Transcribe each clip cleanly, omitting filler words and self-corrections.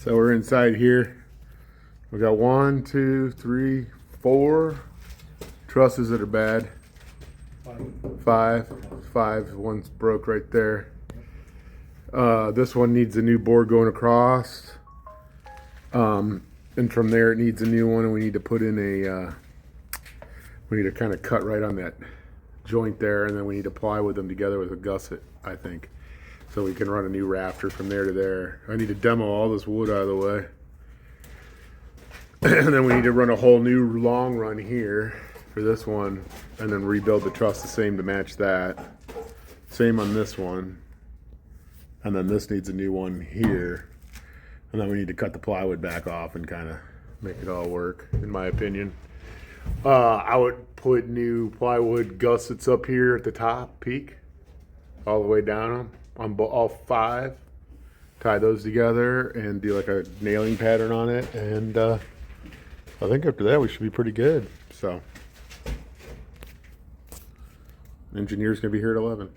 So we're inside here. We got 1, 2, 3, 4 trusses that are bad. Five. One's broke right there. This one needs a new board going across. And from there it needs a new one, and we need to put in a, we need to kind of cut right on that joint there, and then we need to plywood them together with a gusset, I think. So we can run a new rafter from there to there. I need to demo all this wood out of the way. And then we need to run a whole new long run here for this one, and then rebuild the truss the same to match that. Same on this one. And then this needs a new one here. And then we need to cut the plywood back off and kind of make it all work, in my opinion. I would put new plywood gussets up here at the top peak, all the way down on all 5. Tie those together and do like a nailing pattern on it. And I think after that we should be pretty good. So, engineer's gonna be here at 11.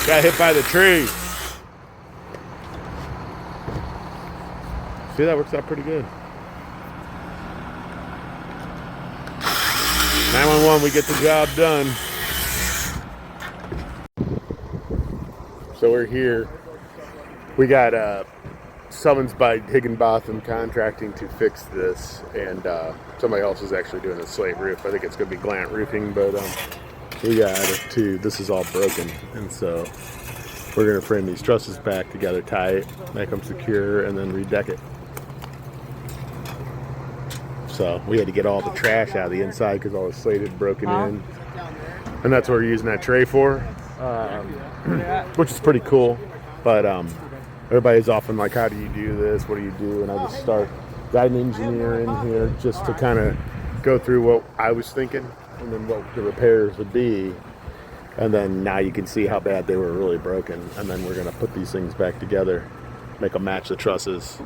Got hit by the tree. See, that works out pretty good. 911, we get the job done. So we're here. We got summons by Higginbotham Contracting to fix this, and somebody else is actually doing a slate roof. I think it's going to be glant roofing, but we got to, this is all broken, and so we're going to frame these trusses back together tight, make them secure, and then redeck it. So we had to get all the trash out of the inside because all the slate had broken in, and that's what we're using that tray for, which is pretty cool. But everybody's often like, how do you do this, what do you do? And I just got an engineer in here just to kind of go through what I was thinking and then what the repairs would be. And then now you can see how bad they were really broken. And then we're going to put these things back together, make them match the trusses,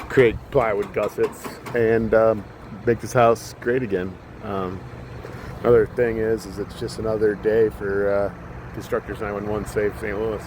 create plywood gussets, and make this house great again. Another thing is it's just another day for Constructors 911 Save St. Louis.